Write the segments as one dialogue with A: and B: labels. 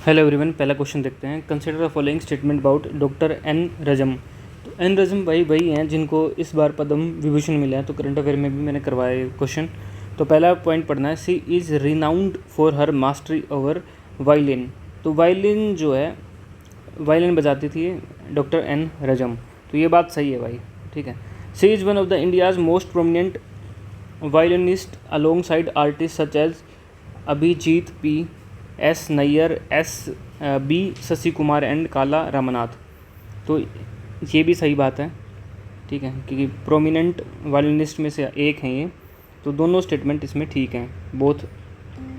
A: Hello everyone, पहला question देखते हैं। Consider the following statement about doctor N Rajam. तो एन रजम वही हैं जिनको इस बार पद्म विभूषण मिला है। तो करंट अफेयर में भी मैंने करवाया है क्वेश्चन। तो पहला पॉइंट पढ़ना है, she is renowned for her mastery over violin. तो वायलिन जो है, वायलिन बजाती थी डॉक्टर एन रजम। तो ये बात सही है भाई, ठीक है। She is one of the India's most prominent violinist alongside artist such as Abhijit P, S Nayar, S B Shashi Kumar and Kala Ramnath. तो ये भी सही बात है, ठीक है, क्योंकि प्रोमिनेंट वायलिनिस्ट में से एक हैं ये। तो दोनों स्टेटमेंट इसमें ठीक हैं, बोथ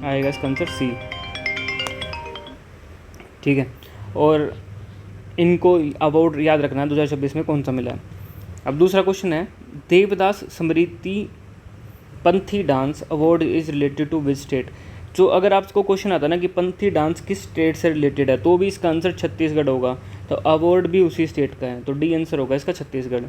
A: आएगा इसका आंसर सी, ठीक है। और इनको अवार्ड याद रखना है 2026 में कौन सा मिला है। अब दूसरा क्वेश्चन है, Devdas Smriti Panthi dance award is related to which state. जो अगर आपको क्वेश्चन आता है ना कि पंथी डांस किस स्टेट से रिलेटेड है, तो भी इसका आंसर छत्तीसगढ़ होगा। तो अवार्ड भी उसी स्टेट का है, तो डी आंसर होगा इसका Chhattisgarh.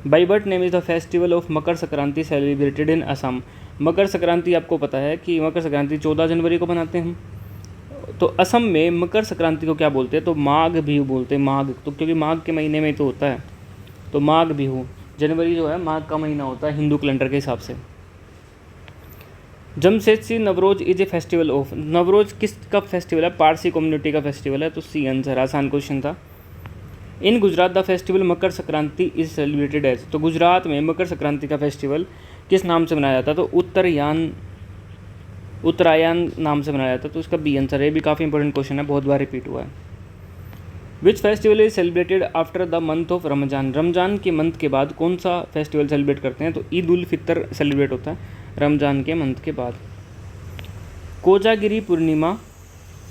A: By what name is the festival of Makar Sankranti celebrated in Assam. Makar Sankranti आपको पता है कि मकर संक्रांति 14 जनवरी को मनाते हैं हम। तो असम में मकर संक्रांति को क्या बोलते हैं, तो माघ बिहू बोलते हैं। माघ तो क्योंकि माघ के महीने में तो होता है, तो माघ बिहू। जनवरी जो है माघ का महीना होता है हिंदू कैलेंडर के हिसाब से। Jamshedji Navroz is a festival of. Navroz किस का फेस्टिवल है, पारसी कम्युनिटी का फेस्टिवल है। तो सी आंसर, आसान क्वेश्चन था। In Gujarat the festival Makar Sankranti is celebrated as. तो गुजरात में मकर संक्रांति का फेस्टिवल किस नाम से मनाया जाता है, तो उत्तरायण नाम से मनाया जाता है। तो इसका बी आंसर है। ये भी काफ़ी इंपॉर्टेंट क्वेश्चन है, बहुत बार रिपीट हुआ है। Which festival is celebrated after the month of Ramzan. Ramzan के मंथ के बाद कौन सा फेस्टिवल सेलिब्रेट करते हैं, तो ईद उल फितर सेलिब्रेट होता है रमजान के मंथ के बाद। Kojagiri Purnima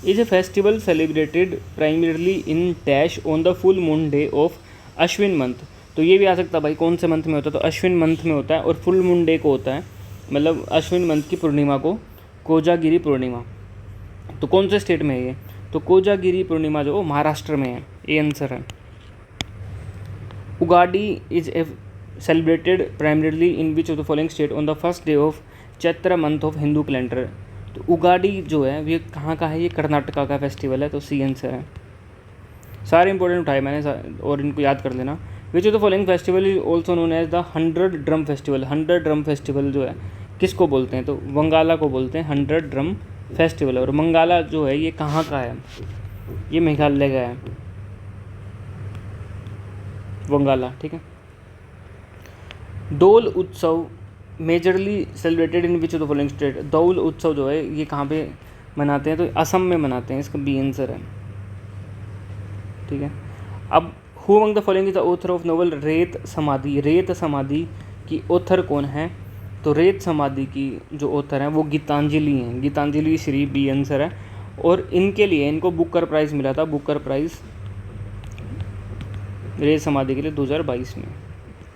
A: is a festival celebrated primarily in dash on the full moon day of Ashwin month. तो ये भी आ सकता है भाई, कौन से मंथ में होता है, तो अश्विन मंथ में होता है और फुल मून डे को होता है, मतलब अश्विन मंथ की पूर्णिमा को कोजागिरी पूर्णिमा। तो कौन से स्टेट में है ये, तो कोजागिरी पूर्णिमा जो महाराष्ट्र में है, ये आंसर है। Ugadi is a celebrated primarily in which of the following state on the first day of Chaitra month of Hindu calendar. तो उगाड़ी जो है ये कहाँ का है, ये कर्नाटका का फेस्टिवल है। तो सी आंसर है। सारे इंपॉर्टेंट उठाए मैंने और इनको याद कर लेना। Which of the following festival is also known as the 100 drum festival. 100 drum festival जो है किसको बोलते हैं, तो वंगाला को बोलते हैं 100 ड्रम फेस्टिवल। और मंगाला जो है ये कहाँ का है, ये मेघालय का है वंगाला, ठीक है। दौल उत्सव majorly celebrated in which of the following state. दौल उत्सव जो है ये कहाँ पे मनाते हैं, तो असम में मनाते हैं। इसका बी आंसर है, ठीक है। अब who among the following is the author of novel रेत समाधि। रेत समाधि की ऑथर कौन है, तो रेत समाधि की जो ऑथर हैं वो गीतांजलि हैं, गीतांजलि श्री, बी आंसर है। और इनके लिए इनको बुकर प्राइज़ मिला था, बुकर प्राइज़ रेत समाधि के लिए 2022 में।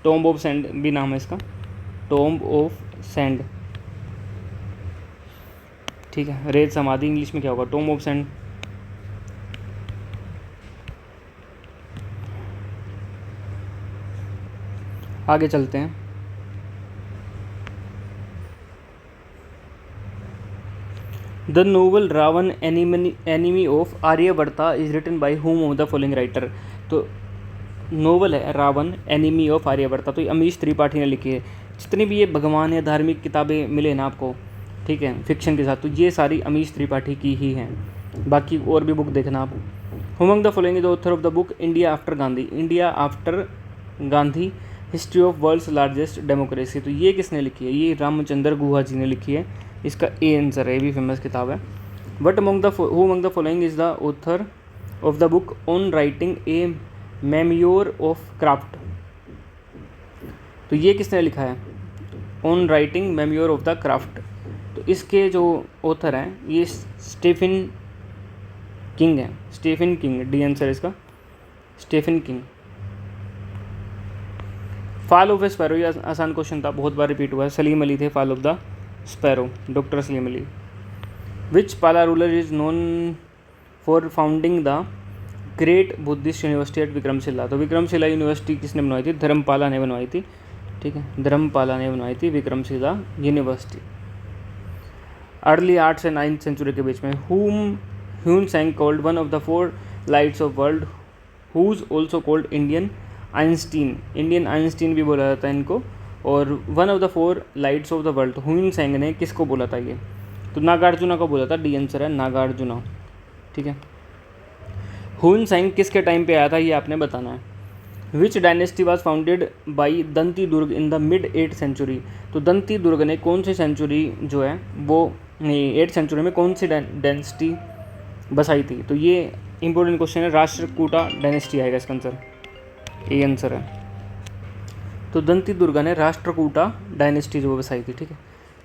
A: टॉम्ब ऑफ सैंड भी नाम है इसका, टॉम्ब ऑफ सैंड, ठीक है। रेत समाधि इंग्लिश में क्या होगा, टॉम्ब ऑफ सैंड। आगे चलते हैं। The novel Ravan enemy of Aryabhatta is written by whom of the following writer. तो नोवेल है रावण एनिमी ऑफ आर्यभट्टा, तो ये अमीश त्रिपाठी ने लिखी है। जितनी भी ये भगवान या धार्मिक किताबें मिले ना आपको, ठीक है, फिक्शन के साथ, तो ये सारी अमीश त्रिपाठी की ही हैं। बाकी और भी बुक देखना आप। Who among the following is the author of the book India After Gandhi. India After Gandhi history of world's largest democracy. तो ये किसने लिखी है, ये रामचंद्र गुहा जी ने लिखी है। इसका ए आंसर है, ये भी फेमस किताब है। But among the following is the author of the book on writing a memoir of craft. तो ये किसने लिखा है, on writing memoir of the craft. तो इसके जो ऑथर हैं ये स्टीफन किंग हैं, स्टीफन किंग, डी आंसर इसका Stephen King. Fall of a sparrow, ये आसान क्वेश्चन था, बहुत बार रिपीट हुआ है। सलीम अली थे fall of the sparrow, doctor Salim Ali. Which Pala ruler is known for founding the great Buddhist university at Vikramshila. तो विक्रमशिला यूनिवर्सिटी किसने बनवाई थी, धर्मपाला ने बनवाई थी, ठीक है, धर्मपाला ने बनवाई थी विक्रमशिला यूनिवर्सिटी। अर्ली 8 से 9 सेंचुरी के बीच में whom Hiuen Tsang called one of the 4 lights of world, whose also called Indian Einstein भी बोला जाता है इनको, और one of the 4 lights of the world, Hiuen Tsang ने किसको बोला था ये? तो नागार्जुना को बोला था, डी आंसर है नागार्जुना। ठीक है, ह्यून सैंग किसके टाइम पे आया था ये आपने बताना है। Which dynasty was founded by Danti Durg in the mid 8th century? तो दंती दुर्ग ने कौन सी सेंचुरी जो है वो, नहीं 8th सेंचुरी में कौन सी डायनेस्टी बसाई थी? तो ये इंपॉर्टेंट क्वेश्चन है, राष्ट्रकूटा डायनेस्टी आएगा इसका आंसर, ये आंसर है। तो दंती दुर्गा ने राष्ट्रकूटा डायनेस्टी जो बसाई थी। ठीक है,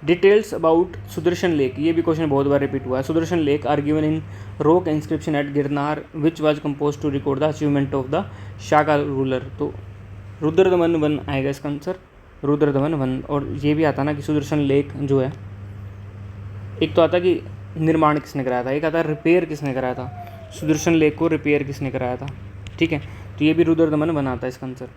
A: डिटेल्स अबाउट सुदर्शन लेक, ये भी क्वेश्चन बहुत बार रिपीट हुआ है। Sudarshan lake are given in rock inscription at Girnar which was compose to record the achievement of the Shaka ruler? तो रुद्रदमन वन आएगा इसका आंसर, रुद्रदमन वन। और ये भी आता ना कि सुदर्शन लेक जो है, एक तो आता कि निर्माण किसने कराया था, एक आता रिपेयर किसने कराया था, सुदर्शन लेक को रिपेयर किसने कराया था। ठीक है, तो ये भी रुद्रदमन वन आता है इसका आंसर।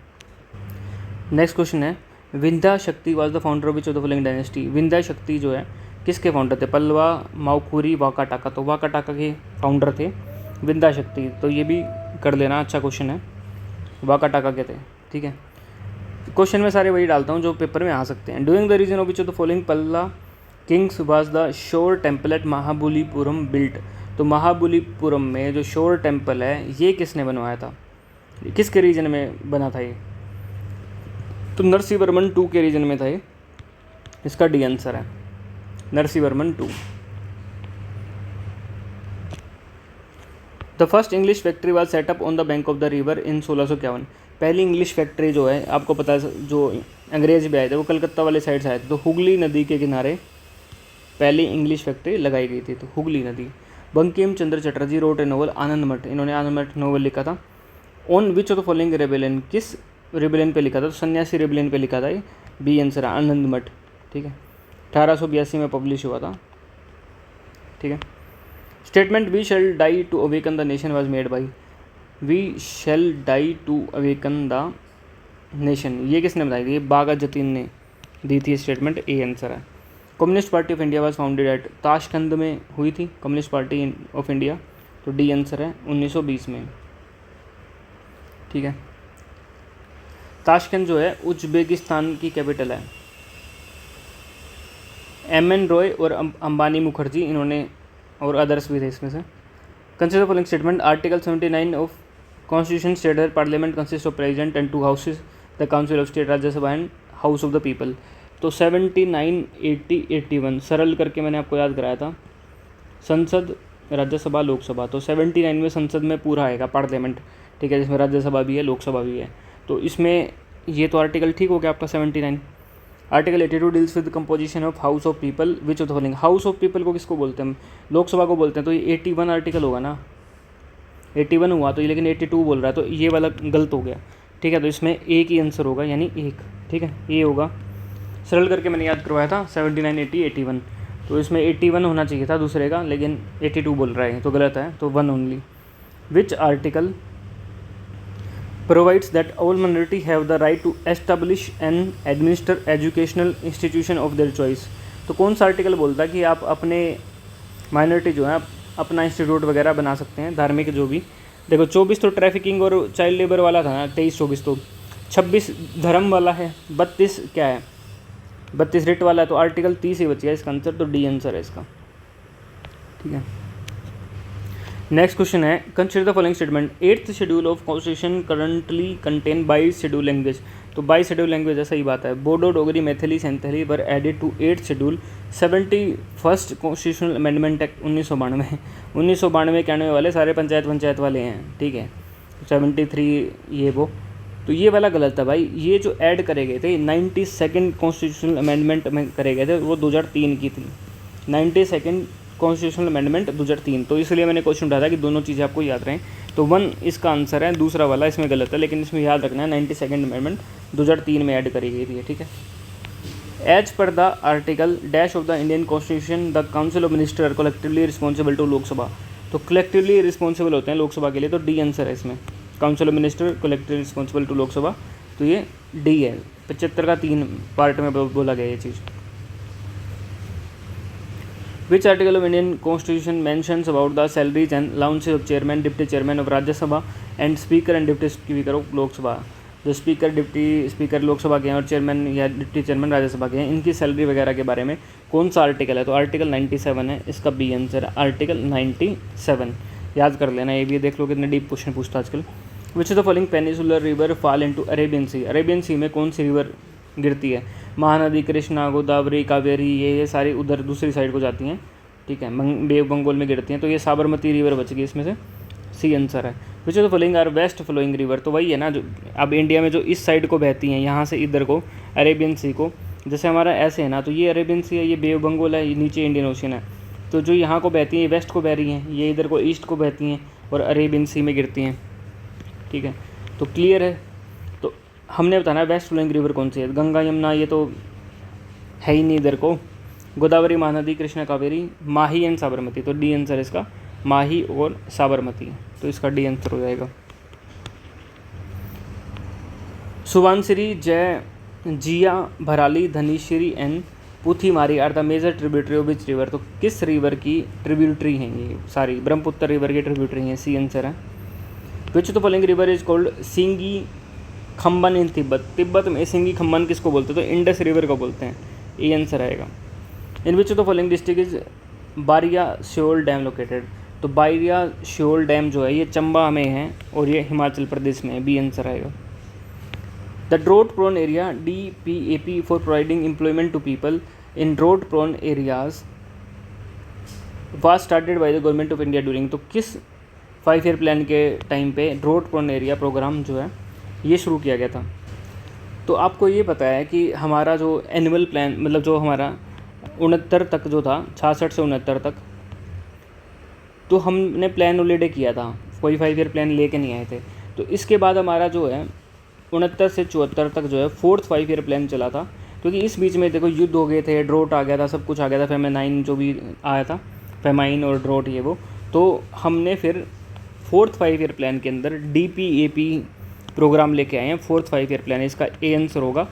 A: नेक्स्ट क्वेश्चन है, विंध्या शक्ति was the founder of which of the following dynasty? Vindhya शक्ति जो है किसके फाउंडर थे? पल्लवा, माउखुरी, वाकाटाका। तो वाकाटाका के फाउंडर थे विंध्या शक्ति, तो ये भी कर लेना, अच्छा क्वेश्चन है, वाकाटाका के थे। ठीक है, क्वेश्चन में सारे वही डालता हूँ जो पेपर में आ सकते हैं। Doing the reason of which of the following Pallava kings was the shore temple at Mahabalipuram built? तो महाबलीपुरम में जो शोर टेम्पल है ये किसने बनवाया था, किसके रीजन में बना था ये? तो नरसिंहवर्मन 2 के रीजन में था ये, इसका डी आंसर है Narasimhavarman 2। The first English factory was setup on the bank of the river in 1651। पहली इंग्लिश फैक्ट्री जो है आपको पता है, जो अंग्रेज भी आए थे वो कलकत्ता वाले साइड से आए थे, तो हुगली नदी के किनारे पहली इंग्लिश फैक्ट्री लगाई गई थी, तो हुगली नदी। Bankim Chandra Chatterjee wrote a novel आनंद मठ, इन्होंने आनंद मठ नोवेल लिखा था। On which of the following rebellion, किस रेबेलियन पे लिखा था? तो सन्यासी रेबेलियन पे लिखा था ये, बी आंसर है आनंद मठ। ठीक है, 1882 में पब्लिश हुआ था। ठीक है, statement we shall die to awaken the nation was made by, we shall die to awaken the nation, ये किसने बताई थी? ये बागा जतीन ने दी थी स्टेटमेंट, ए आंसर है। Communist Party of India was founded at, Tashkent में हुई थी कम्युनिस्ट पार्टी ऑफ इंडिया, तो डी आंसर है 1920 में। ठीक है, ताशकंद जो है उज्बेकिस्तान की कैपिटल है। एम.एन. रॉय और अंबानी मुखर्जी, इन्होंने और अदर्स भी थे इसमें से। Consider following statement, article 79 of constitution state that parliament consist of president and 2 houses, the council of state, Rajya Sabha and house of the people. तो 79, 80, 81 सरल करके मैंने आपको याद कराया था, संसद, राज्यसभा, लोकसभा। तो 79 में संसद में पूरा आएगा पार्लियामेंट, ठीक है, जिसमें राज्यसभा भी है लोकसभा भी है। तो इसमें ये तो आर्टिकल ठीक हो गया आपका 79। Article 82 deals with composition of house of people which of the following, house of people को किसको बोलते हैं हम? लोकसभा को बोलते हैं, तो ये 81 आर्टिकल होगा ना, 81 हुआ तो ये, लेकिन 82 बोल रहा है, तो ये वाला गलत हो गया। ठीक है, तो इसमें एक ही आंसर होगा, यानी एक। ठीक है, ये होगा, सरल करके मैंने याद करवाया था 79, 80, 81, तो इसमें 81 होना चाहिए था दूसरे का, लेकिन 82 बोल रहा है, तो गलत है, तो 1 only. Which article provides that all minority have the right to establish and administer educational institution of their choice? तो कौन सा आर्टिकल बोलता है कि आप अपने माइनॉरिटी जो है अपना इंस्टीट्यूट वगैरह बना सकते हैं, धार्मिक जो भी। देखो 24 तो ट्रैफिकिंग और चाइल्ड लेबर वाला था ना, 23-24 तो, 26 धर्म वाला है, 32 क्या है, 32 रिट वाला है, तो आर्टिकल 30 ही बच गया इसका आंसर, तो डी आंसर है इसका। ठीक है, नेक्स्ट क्वेश्चन है, consider the following statement, 8th schedule of constitution currently contain by schedule language. तो बाई शेड्यूल लैंग्वेज है, सही बात है। Bodo, Dogri, Maithili, Santhali were added to 8th schedule. 71st constitutional amendment act 1992, 1992 के आने वाले सारे पंचायत वाले हैं। ठीक है, 73 ये वो, तो ये वाला गलत है भाई। ये जो ऐड करे गए थे 92nd कॉन्स्टिट्यूशनल अमेंडमेंट में करे गए थे, वो 2003 की थी, 92nd कॉन्स्टिट्यूशनल अमेंडमेंट 2003। तो इसलिए मैंने क्वेश्चन उठाया था कि दोनों चीज़ें आपको याद रहें। तो 1 इसका आंसर है, दूसरा वाला इसमें गलत है, लेकिन इसमें याद रखना है 92nd अमेंडमेंट 2003 में ऐड करी गई थी। ठीक है, as per the article dash of the Indian constitution the council of minister are collectively responsible to Lok Sabha. तो कलेक्टिवली रिस्पॉन्सिबल होते हैं लोकसभा के लिए, तो डी आंसर है इसमें, council of minister collectively responsible to Lok Sabha, तो ये डी है। 75 का 3 पार्ट में बोला गया ये चीज़। Which article of Indian constitution mentions about the salaries and allowances of chairman, deputy chairman of Rajya Sabha and speaker and deputy speaker of Lok Sabha. जो स्पीकर, डिप्टी स्पीकर लोकसभा के हैं और चेयरमैन या डिप्टी चेयरमैन राज्यसभा के हैं, इनकी सैलरी वगैरह के बारे में कौन सा आर्टिकल है? तो आर्टिकल 97 है, इसका बी आंसर है आर्टिकल 97। याद कर लेना, ये भी देख लो कितने डीप क्वेश्चन पूछता है आजकल। Which is the following peninsular river fall into Arabian sea? Arabian sea में कौन सी रिवर गिरती है? महानदी, कृष्णा, गोदावरी, कावेरी, ये सारी उधर दूसरी साइड को जाती हैं, ठीक है, बे बंगाल में गिरती हैं। तो ये साबरमती रिवर बच गई इसमें से, सी आंसर है। Which is the following are west flowing river? तो वही है ना, जो अब इंडिया में जो इस साइड को बहती हैं, यहाँ से इधर को अरेबियन सी को, जैसे हमारा ऐसे है ना, तो ये अरेबियन सी है, ये बे बंगाल है, ये नीचे इंडियन ओशन है। तो जो यहाँ को बहती हैं ये वेस्ट को बह रही हैं, ये इधर को ईस्ट को बहती हैं और अरेबियन सी में गिरती हैं, ठीक है। तो क्लियर है। तो हमने बताना वेस्ट फ्लोइंग रिवर कौन सी है? गंगा, यमुना, ये तो है ही नहीं इधर को। गोदावरी, महानदी, कृष्णा, कावेरी, माही एंड साबरमती। तो डी आंसर इसका माही और साबरमती, तो इसका डी आंसर हो जाएगा। Subansiri, Jai, Jia, Bharali, Dhansiri and Puthimari are the major tributary of which river? तो किस रिवर की ट्रिब्यूटरी हैं ये सारी? ब्रह्मपुत्र रिवर की ट्रिब्यूटरी हैं, सी आंसर है। Which the following river is called Singi Khambab in Tibet? Tibet में सिंगी खम्बन किसको बोलते हैं? तो इंडस रिवर को बोलते हैं, ये आंसर आएगा। In which the following district is बारिया श्योल डैम लोकेटेड? तो बारिया श्योल डैम जो है ये चंबा में है और ये हिमाचल प्रदेश में है, बी आंसर आएगा। The drought prone area, DPAP for providing employment to people in drought prone areas was started by the government of India during? तो किस 5 ईयर प्लान के टाइम पे ड्रोट प्रोन एरिया प्रोग्राम जो है ये शुरू किया गया था? तो आपको ये पता है कि हमारा जो एनुअल प्लान, मतलब जो हमारा 69 तक जो था, 66 से 69 तक, तो हमने प्लान ऑलरेडी किया था, कोई 5 ईयर प्लान लेके नहीं आए थे। तो इसके बाद हमारा जो है 69 से 74 तक जो है 4th 5 ईयर प्लान चला था, क्योंकि इस बीच में देखो युद्ध हो गए थे, ड्रोट आ गया था, सब कुछ आ गया था, फेमाइन जो भी आया था, फेमाइन और ड्रोट ये वो। तो हमने फिर 4th 5 ईयर प्लान के अंदर DPAP प्रोग्राम लेके आए हैं। 4th 5 ईयर प्लान, इसका ए आंसर होगा,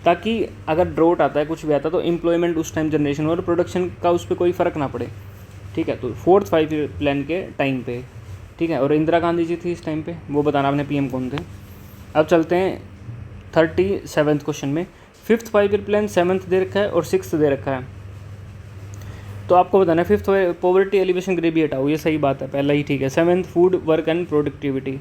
A: ताकि अगर ड्रोट आता है, कुछ भी आता है, तो एम्प्लॉयमेंट उस टाइम जनरेशन और प्रोडक्शन का उस पर कोई फ़र्क ना पड़े, ठीक है। तो 4th 5 ईयर प्लान के टाइम पे, ठीक है। और इंदिरा गांधी जी थी इस टाइम पे, वो बताना आपने PM कौन थे। अब चलते हैं 37th क्वेश्चन में। 5th 5 ईयर प्लान 7th दे रखा है और 6th दे रखा है, तो आपको बताना है 5th पॉवर्टी एलिवेशन गरीबी हटाओ, ये सही बात है, पहला ही ठीक है। 7th food work and productivity,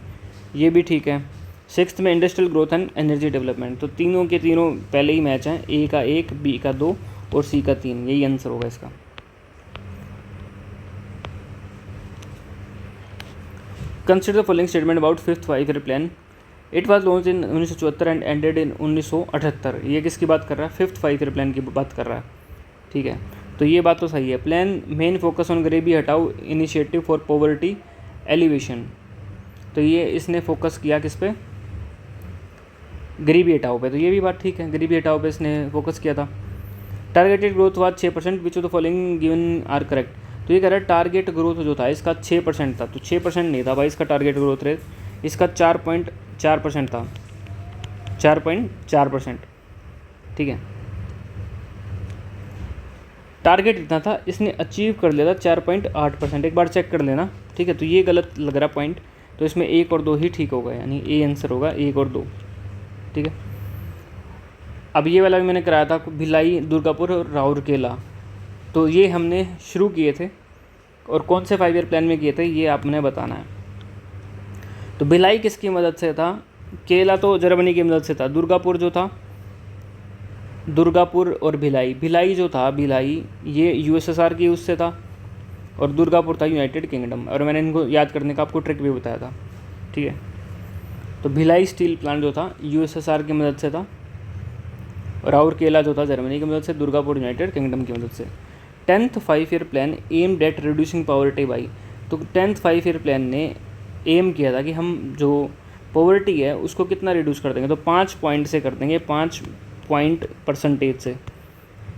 A: ये भी ठीक है। 6th में industrial growth and energy development, तो तीनों के तीनों पहले ही मैच हैं, A का 1, B का 2 और C का 3, यही आंसर होगा इसका। Consider the following statement about 5th 5 year plan. It was launch in 1974 and ended in 1978। ये किसकी बात कर रहा है? 5th 5 ईयर प्लान की बात कर रहा है, ठीक है। तो ये बात तो सही है। प्लान मेन फोकस ऑन गरीबी हटाओ इनिशिएटिव फॉर पॉवर्टी एलिवेशन, तो ये इसने फोकस किया किस पे? गरीबी हटाओ पे, तो ये भी बात ठीक है, गरीबी हटाओ पे इसने फोकस किया था। Targeted growth was 6%, which of the following given are correct? तो ये कह रहा है टारगेट ग्रोथ जो था इसका 6% था, तो 6% नहीं था भाई इसका टारगेट ग्रोथ रेट, इसका 4.4% था, 4.4%, ठीक है। टारगेट इतना था, इसने अचीव कर लिया था 4.8%, एक बार चेक कर लेना, ठीक है। तो ये गलत लग रहा पॉइंट, तो इसमें 1 और 2 ही ठीक होगा, यानी ए आंसर होगा 1 और 2, ठीक है। अब ये वाला भी मैंने कराया था, भिलाई, दुर्गापुर और राउरकेला, तो ये हमने शुरू किए थे और कौन से 5 ईयर प्लान में किए थे ये आपने बताना है। तो भिलाई किसकी मदद से था? केला तो जर्मनी की मदद से था। दुर्गापुर जो था, दुर्गापुर और भिलाई, भिलाई जो था, भिलाई ये USSR की उससे था और दुर्गापुर था यूनाइटेड किंगडम, और मैंने इनको याद करने का आपको ट्रिक भी बताया था, ठीक है। तो भिलाई स्टील प्लांट जो था USSR की मदद से था, राउरकेला जो था जर्मनी की मदद से, दुर्गापुर यूनाइटेड किंगडम की मदद से। 10th 5 year plan aimed at reducing poverty by, तो 10th 5 ईयर प्लान ने एम किया था कि हम जो पॉवर्टी है उसको कितना रिड्यूस कर देंगे, तो 5 पॉइंट से कर देंगे, 5 पॉइंट परसेंटेज से,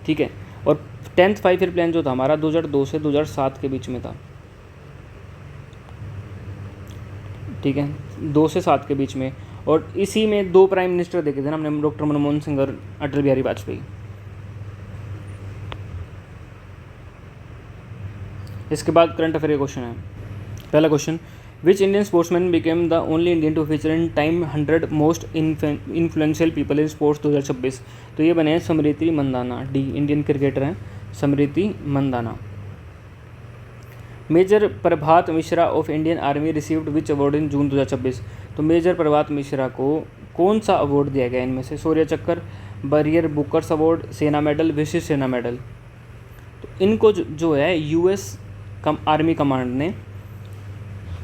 A: ठीक है। और 10th 5 ईयर प्लान जो था हमारा 2002 से 2007 के बीच में था, ठीक है, 2 से 7 के बीच में। और इसी में 2 प्राइम मिनिस्टर देखे थे ना हमने, डॉक्टर मनमोहन सिंह और अटल बिहारी वाजपेयी। इसके बाद करंट अफेयर क्वेश्चन है। पहला question, which Indian sportsman became the only Indian to feature in Time 100 most influential people in sports 2026। तो ये बने हैं Smriti Mandhana, the, Indian cricketer हैं Smriti Mandhana. Major Prabhat Mishra of Indian army received which award in June 2026। तो major Prabhat Mishra को कौन सा अवार्ड दिया गया इनमें से? शौर्य चक्र, बैरियर बुकर्स अवार्ड, सेना मेडल, विशिष्ट सेना मेडल। तो इनको जो है यूएस आर्मी कमांड ने,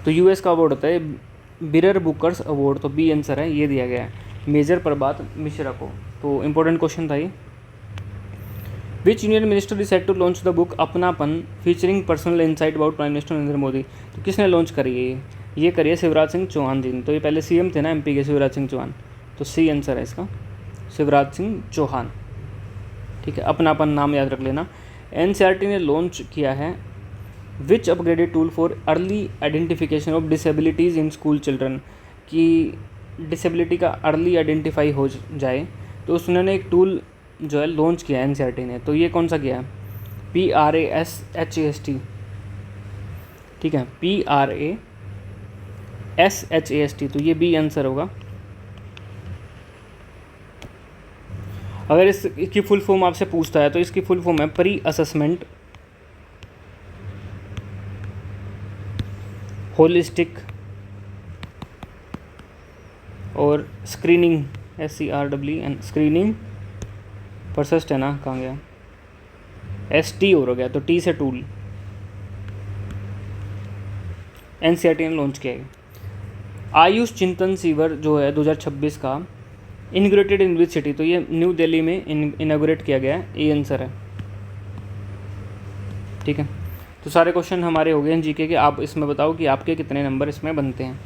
A: तो यूएस का अवार्ड होता है बिरर बुकर्स अवार्ड, तो बी आंसर है, ये दिया गया है मेजर प्रभात मिश्रा को। तो इंपॉर्टेंट क्वेश्चन था ये। Which union minister is set to launch the book Apnapan featuring personal insight about prime minister Narendra Modi. तो किसने लॉन्च करी है ये करिए शिवराज सिंह चौहान जी ने। तो ये पहले सीएम थे ना एमपी के, शिवराज सिंह चौहान, तो सी आंसर है इसका, शिवराज सिंह चौहान। ठीक है, अपनापन नाम याद रख लेना। एनसीईआरटी ने लॉन्च किया है which upgraded tool for early identification of disabilities in school children, कि डिसेबिलिटी का अर्ली आइडेंटिफाई हो जाए, तो उन्होंने एक टूल जो है लॉन्च किया है एनसीईआरटी ने। तो ये कौन सा किया है? PRASHAST। ठीक है, PRASHAST, तो ये बी आंसर होगा। अगर इसकी फुल फॉर्म आपसे पूछता है तो इसकी फुल फॉर्म है प्री असेसमेंट होलिस्टिक और स्क्रीनिंग, SCRWN, स्क्रीनिंग परसिस्ट है ना, कहाँ गया, ST हो गया, तो T से टूल। एनसीईआरटी ने लॉन्च किया है। आयुष चिंतन शिविर जो है 2026 का इनग्रेटेड इन विच सिटी, तो ये न्यू दिल्ली में इनाग्रेट किया गया है, ये आंसर है। ठीक है, तो सारे क्वेश्चन हमारे हो गए हैं जीके के। आप इसमें बताओ कि आपके कितने नंबर इसमें बनते हैं।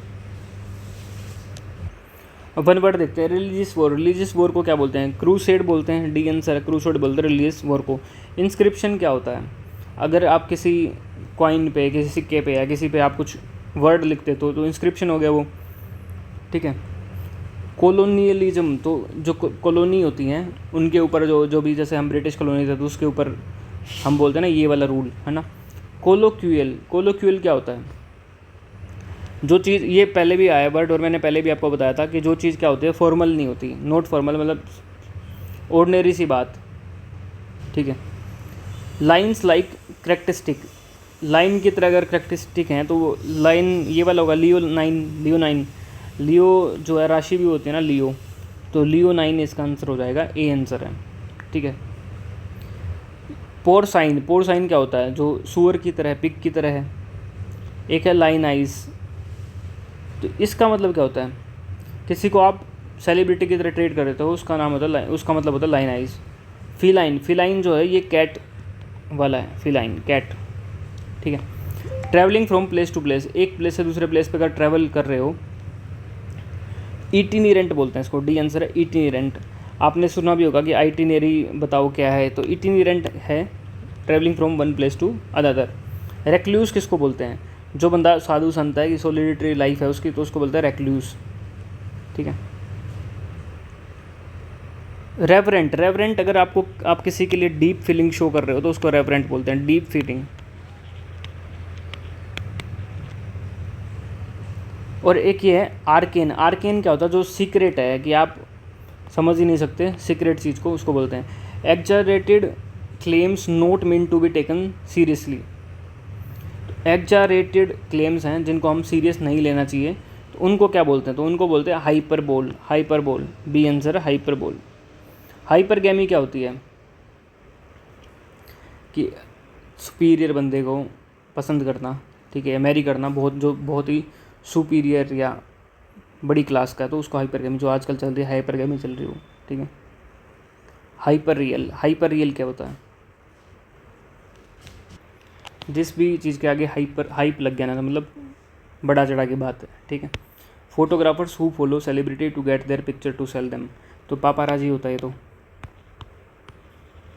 A: वन वर्ड देखते हैं, रिलीजियस वॉर। रिलीजियस वॉर को क्या बोलते हैं? क्रूसेड बोलते हैं, डी आंसर है, क्रूसेड बोलते हैं रिलीजियस वॉर को। इंस्क्रिप्शन क्या होता है? अगर आप किसी कॉइन पे, किसी सिक्के पे या किसी पे आप कुछ वर्ड लिखते तो इंस्क्रिप्शन हो गया वो। ठीक है, कॉलोनियलिज्म, तो जो कॉलोनी होती हैं उनके ऊपर जो भी, जैसे हम ब्रिटिश कॉलोनी थे तो उसके ऊपर हम बोलते हैं ना ये वाला रूल है ना। कोलोक्यूल क्या होता है? जो चीज़, ये पहले भी आया वर्ड और मैंने पहले भी आपको बताया था कि जो चीज़ क्या होती है फॉर्मल नहीं होती, नॉट फॉर्मल, मतलब ऑर्डिनरी सी बात। ठीक है, लाइन्स लाइक करेक्टरिस्टिक, लाइन की तरह अगर करेक्टरिस्टिक हैं तो वो लाइन ये वाला होगा, लियो9। लियो जो है राशि भी होती है ना, लियो, तो लियो9 इसका आंसर हो जाएगा, ए आंसर है। ठीक है, पोरसाइन क्या होता है? जो सुअर की तरह, पिग की तरह है। एक है लाइन आइज, तो इसका मतलब क्या होता है? किसी को आप सेलिब्रिटी की तरह ट्रीट कर रहे हो, उसका नाम होता है, उसका मतलब होता है लाइन आइज। फिलाइन जो है ये कैट वाला है, फिलाइन कैट। ठीक है, travelling from place to place, एक प्लेस से दूसरे प्लेस पे अगर ट्रैवल कर रहे हो, इटिनेरेंट बोलते हैं इसको, डी आंसर है इटिनेरेंट। आपने सुना भी होगा कि आइटिनरी बताओ क्या है, तो इटिनेरेंट है travelling from one place to other. Recluse किसको बोलते हैं? जो बंदा साधु संत है कि सोलिटरी लाइफ है उसकी, तो उसको बोलते हैं रेक्लूस। ठीक है, रेवरेंट अगर आप किसी के लिए डीप फीलिंग शो कर रहे हो तो उसको रेवरेंट बोलते हैं, डीप फीलिंग। और एक ये है आर्केन क्या होता है? जो सीक्रेट है, कि आप समझ ही नहीं सकते सीक्रेट चीज़ को, उसको बोलते हैं। Exaggerated claims not mean to be taken seriously, exaggerated claims हैं जिनको हम सीरियस नहीं लेना चाहिए, तो उनको क्या बोलते हैं? तो उनको बोलते हैं हाइपरबोल, बी आंसर है हाइपरबोल। हाइपरगैमी क्या होती है? कि सुपीरियर बंदे को पसंद करना, ठीक है, मैरी करना, बहुत ही सुपीरियर या बड़ी क्लास का, तो उसको हाइपरगैमी, जो आजकल चल रही है हाइपरगैमी चल रही हो। ठीक है, हाइपर रियल क्या होता है? जिस भी चीज़ के आगे हाइप लग गया ना, तो मतलब बड़ा चढ़ा की बात है। ठीक है, photographers who follow celebrity to get their picture to sell them, तो पापाराजी होता है, तो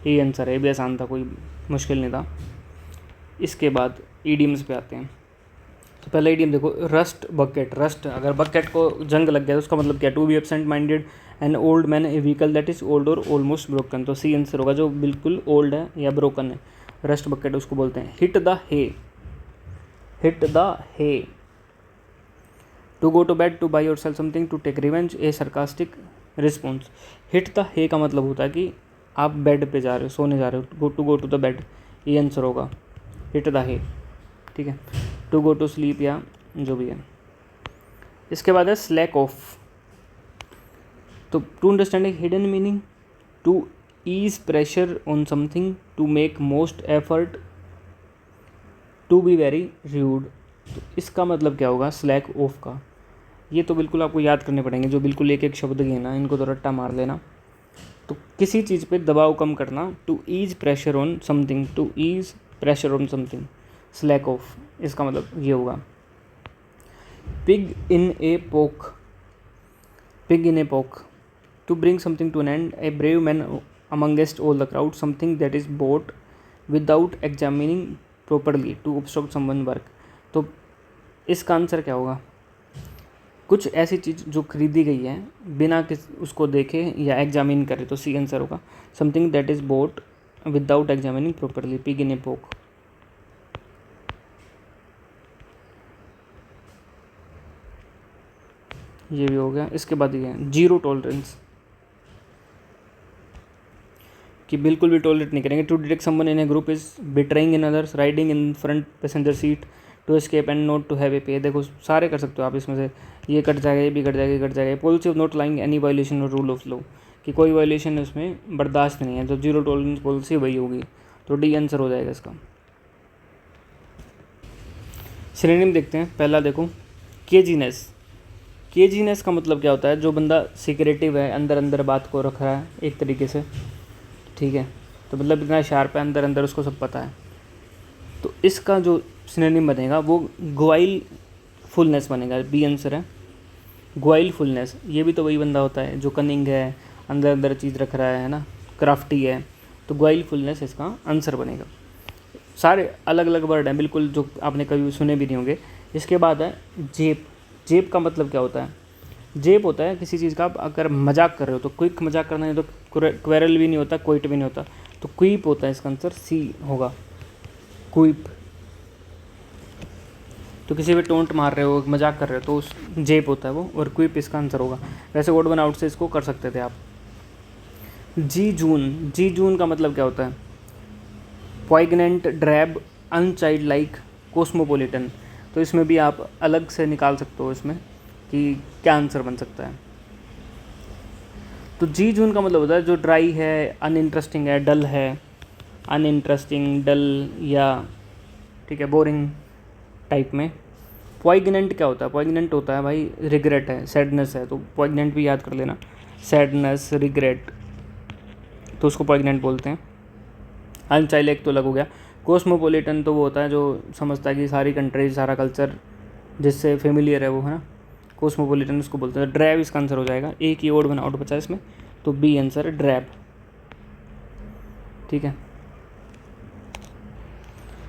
A: ये आंसर है, भी आसान था, कोई मुश्किल नहीं था। इसके बाद ईडियम्स पे आते हैं। तो पहला ईडियम देखो, रस्ट बकेट। अगर बकेट को जंग लग गया तो उसका मतलब क्या? To be absent minded an old man a vehicle that is old और ऑलमोस्ट ब्रोकन, तो सी आंसर होगा, जो बिल्कुल ओल्ड है या ब्रोकन है, रस्ट बकेट उसको बोलते हैं। Hit the hay, hit the hay, to go to bed, to buy yourself something, to take revenge, a sarcastic response. Hit the hay का मतलब होता है कि आप बेड पे जा रहे हो, सोने जा रहे हो, गो टू द बेड, ये आंसर होगा हिट द हे, ठीक है। टू गो टू स्लीप या जो भी है। इसके बाद है स्लैक ऑफ। तो to understand hidden meaning, to ease pressure on something, to make most effort, to be very rude. तो इसका मतलब क्या होगा स्लैक ऑफ का? ये तो बिल्कुल आपको याद करने पड़ेंगे, जो बिल्कुल एक एक शब्द है ना, इनको तो रट्टा मार लेना। तो किसी चीज़ पे दबाव कम करना, to ease pressure on something, to ease pressure on something, slack off, इसका मतलब ये होगा। पिग इन ए पोक, pig in a poke, to bring something to an end, a brave man amongst all the crowd, something that is bought without examining properly, to obstruct someone work। तो इसका answer क्या होगा? कुछ ऐसी चीज़ जो खरीदी गई है बिना किस उसको देखे या एग्जामिन करे, तो सी आंसर होगा। Something that is bought without examining properly, pig in a poke। ये भी हो गया। इसके बाद ये है जीरो टॉलरेंस, कि बिल्कुल भी टॉलरेट नहीं करेंगे। To detect someone in a group is betraying in others, riding in front passenger seat, to escape and not to have a pay. देखो सारे कर सकते हो आप इसमें से, ये कट जाएगा, ये भी कट जाएगा, ये कट जाएगा। Policy of not lying any violation और रूल ऑफ लॉ, कि कोई वायलेशन उसमें बर्दाश्त नहीं है, तो जीरो टॉलरेंस पॉलिसी वही होगी, तो डी आंसर हो जाएगा इसका। सिनोनिम देखते हैं। पहला देखो केजीनेस। केजीनेस का मतलब क्या होता है? जो बंदा सिक्रेटिव है, अंदर अंदर बात को रख रहा है एक तरीके से, ठीक है, तो मतलब इतना शार्प है, अंदर अंदर उसको सब पता है। तो इसका जो सिनोनिम बनेगा वो ग्वाइल फुलनेस बनेगा, बी आंसर है ग्वाइल फुलनेस। ये भी तो वही बंदा होता है जो कनिंग है, अंदर अंदर चीज़ रख रहा है ना, क्राफ्टी है, तो ग्वाइल फुलनेस इसका आंसर बनेगा। सारे अलग अलग वर्ड हैं बिल्कुल, जो आपने कभी सुने भी नहीं होंगे। इसके बाद है जेप। जेप का मतलब क्या होता है? जेप होता है किसी चीज़ का आप अगर मजाक कर रहे हो, तो क्विक मजाक करना है, तो क्वेरल भी नहीं होता, क्विट भी नहीं होता, तो क्वीप होता है इसका आंसर, सी होगा क्वीप। तो किसी पे टोंट मार रहे हो, मजाक कर रहे हो, तो उस जेप होता है वो, और क्वीप इसका आंसर होगा। वैसे ओड वन आउट से इसको कर सकते थे आप। जी जून। जी जून का मतलब क्या होता है? Poignant, drab, unchildlike, cosmopolitan. तो इसमें भी आप अलग से निकाल सकते हो इसमें कि क्या आंसर बन सकता है। तो जी जून का मतलब होता है जो ड्राई है, अनइंटरेस्टिंग है, डल है, अनइंटरेस्टिंग, डल, या ठीक है बोरिंग टाइप में। पॉइग्नेंट क्या होता है? पॉइग्नेंट होता है भाई रिग्रेट है, सैडनेस है, तो पॉइग्नेंट भी याद कर लेना, सैडनेस, रिग्रेट, तो उसको पॉइग्नेंट बोलते हैं। अनचाइल्ड तो अलग हो गया। कोस्मोपोलिटन तो वो होता है जो समझता है कि सारी कंट्रीज, सारा कल्चर जिससे फेमिलियर है वो, है ना, कोस्मोपोलिटन उसको बोलते हैं। ड्रैब इसका आंसर हो जाएगा। एक ही वर्ड बना आउट बचा इसमें, तो बी आंसर है ड्रैब, ठीक है।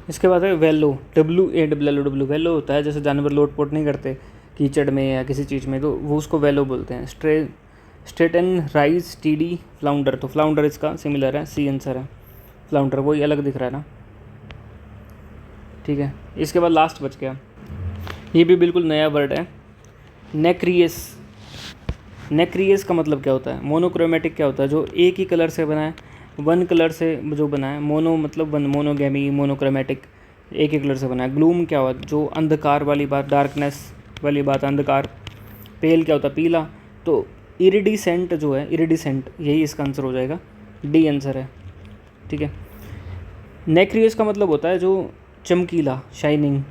A: इसके बाद है वेलो, WALLOW। वेलो होता है जैसे जानवर लोटपोट नहीं करते कीचड़ में या किसी चीज़ में, तो वो उसको वेलो बोलते हैं। Straighten, rise, TD, flounder. तो फ्लाउंडर इसका सिमिलर है, सी आंसर है फ्लाउंडर, वही अलग दिख रहा है ना, ठीक है। इसके बाद लास्ट बच गया, ये भी बिल्कुल नया वर्ड है, नेक्रियस। नेक्रियस का मतलब क्या होता है? मोनोक्रोमेटिक क्या होता है? जो एक ही कलर से बना है, वन कलर से जो बना है। मोनो मतलब वन, मोनोगेमी, मोनोक्रोमेटिक, एक ही कलर से बना है। ग्लूम क्या हुआ? जो अंधकार वाली बात, डार्कनेस वाली बात, अंधकार। पेल क्या होता है? पीला। तो इरिडिसेंट जो है, इरिडिसेंट, यही इसका आंसर हो जाएगा, डी आंसर है, ठीक है। नेक्रियस का मतलब होता है जो चमकीला, शाइनिंग।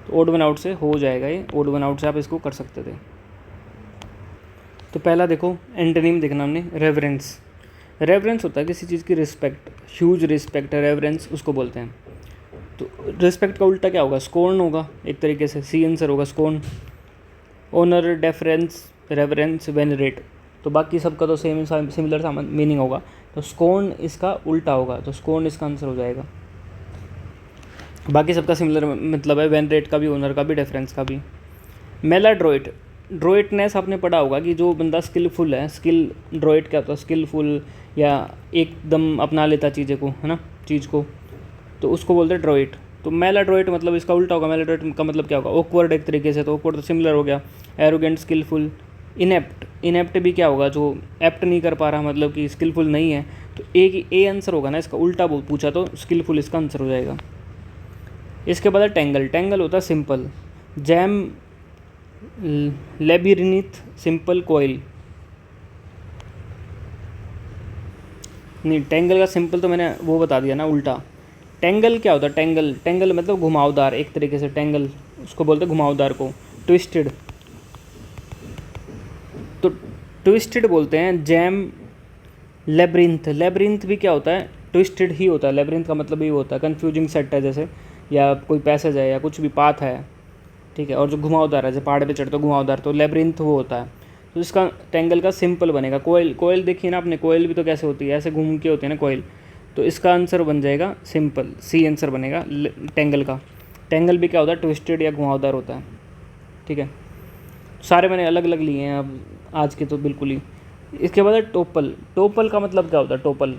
A: तो ओड वन आउट से हो जाएगा ये, ओड वन आउट से आप इसको कर सकते थे। तो पहला देखो एंटोनिम देखना हमने, रेवरेंस। रेवरेंस होता है किसी चीज़ की रिस्पेक्ट, ह्यूज रिस्पेक्ट है, रेवरेंस उसको बोलते हैं। तो रिस्पेक्ट का उल्टा क्या होगा? स्कोर्न होगा एक तरीके से, सी आंसर होगा स्कोर्न। ऑनर, डेफरेंस, रेवरेंस, वेनरेट, तो बाकी सबका तो सेम सिमिलर सा मीनिंग होगा, तो स्कोर्न इसका उल्टा होगा, तो स्कोर्न इसका आंसर हो जाएगा। बाकी सबका सिमिलर मतलब है, वेनरेट का भी, ओनर का भी, डेफरेंस का भी। मेलाड्रोइट, ड्रोइटनेस आपने पढ़ा होगा कि जो बंदा स्किलफुल है, स्किल, ड्रोइट क्या होता है? स्किलफुल, या एकदम अपना लेता चीज़ें को, है ना, चीज़ को, तो उसको बोलते हैं ड्रोइट। तो मेलाड्रोइट मतलब इसका उल्टा होगा, मेलाड्रोइट का मतलब क्या होगा, ऑकवर्ड एक तरीके से, तो ऑकवर्ड तो सिमिलर हो गया। Arrogant, skilful. इनेप्ट, इनेप्ट भी क्या होगा, जो एप्ट नहीं कर पा रहा, मतलब कि स्किलफुल नहीं है, तो ए आंसर होगा ना इसका, उल्टा पूछा तो स्किलफुल इसका आंसर हो जाएगा। इसके बाद टेंगल, टेंगल होता है सिंपल। जैम, लेबिरिनिथ, सिंपल, कोयल। नहीं, टेंगल का सिंपल तो मैंने वो बता दिया ना, उल्टा। टेंगल क्या होता है, टेंगल, टेंगल मतलब घुमावदार एक तरीके से, टेंगल उसको बोलते हैं घुमावदार को। ट्विस्टेड, तो ट्विस्टेड बोलते हैं। जैम, लेब्रिंथ, लेब्रिंथ भी क्या होता है, ट्विस्टेड ही होता है। लेब्रिंथ का मतलब ये होता है कंफ्यूजिंग सेट है जैसे, या कोई पैसेज है या कुछ भी पाथ है, ठीक है। और जो घुमावदार है, जैसे पहाड़ पे चढ़ते घुमावदार, तो लेब्रिंथ वो होता है। तो इसका टेंगल का सिंपल बनेगा। कोयल, कोयल देखिए ना आपने, कोयल भी तो कैसे होती है, ऐसे घूम के होती है ना कोयल, तो इसका आंसर बन जाएगा सिंपल, सी आंसर बनेगा टेंगल का। टेंगल भी क्या होता है, ट्विस्टेड या घुमावदार होता है, ठीक है। सारे मैंने अलग अलग लिए हैं अब आज के तो बिल्कुल ही। इसके बाद है टोपल, टोपल का मतलब क्या होता है, topple,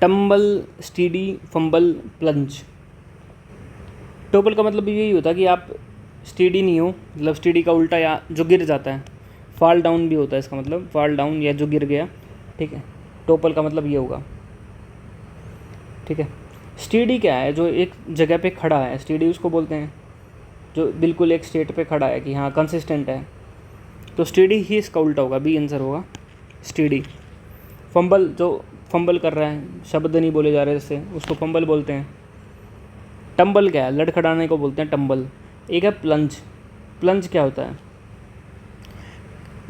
A: tumble, steady, fumble, plunge. Topple का मतलब यही होता है कि आप स्टीडी नहीं हो, मतलब स्टीडी का उल्टा, या जो गिर जाता है। फॉल डाउन भी होता है इसका मतलब, फॉल डाउन या जो गिर गया, ठीक है। टोपल का मतलब ये होगा, ठीक है। स्टीडी क्या है, जो एक जगह पे खड़ा है, स्टीडी उसको बोलते हैं, जो बिल्कुल एक स्टेट पे खड़ा है कि हाँ कंसिस्टेंट है, तो स्टीडी ही इसका उल्टा होगा, बी आंसर होगा स्टीडी। फंबल, जो फंबल कर रहा है, शब्द नहीं बोले जा रहे जैसे, उसको फंबल बोलते हैं। टंबल क्या है, लड़खड़ाने को बोलते हैं टंबल। एक है प्लंज, प्लंज क्या होता है,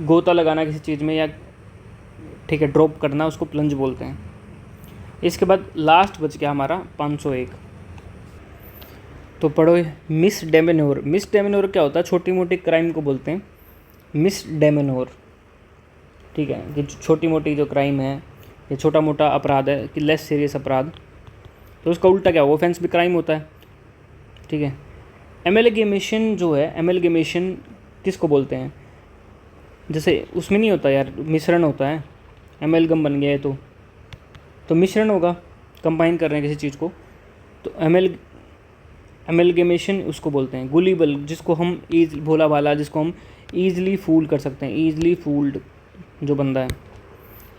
A: गोता लगाना किसी चीज़ में, या ठीक है ड्रॉप करना, उसको प्लंज बोलते हैं। इसके बाद लास्ट बच गया हमारा 501, तो पढ़ो मिस डेमेनोर। मिस डेमेनोर क्या होता है, छोटी मोटी क्राइम को बोलते हैं मिस डेमेनोर, ठीक है, कि छोटी मोटी जो क्राइम है या छोटा मोटा अपराध है, कि लेस सीरियस अपराध, तो उसका उल्टा क्या होगा, ऑफेंस भी क्राइम होता है, ठीक है। एमेलगेमेशन जो है, एमेलगेमेशन किसको बोलते हैं, जैसे उसमें नहीं होता यार, मिश्रण होता है, एमेलगम बन गया है तो मिश्रण होगा, कंबाइन कर रहे हैं किसी चीज़ को, तो एमेलगेमेशन उसको बोलते हैं। गुलिबल, जिसको हम भोला भाला, जिसको हम ईज़िली फूल कर सकते हैं, ईज़िली फूल्ड जो बंदा है,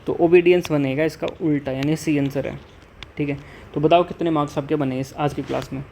A: तो ओबीडियंस बनेगा इसका उल्टा, यानी सी आंसर है, ठीक है। तो बताओ कितने मार्क्स आपके बने इस आज की क्लास में।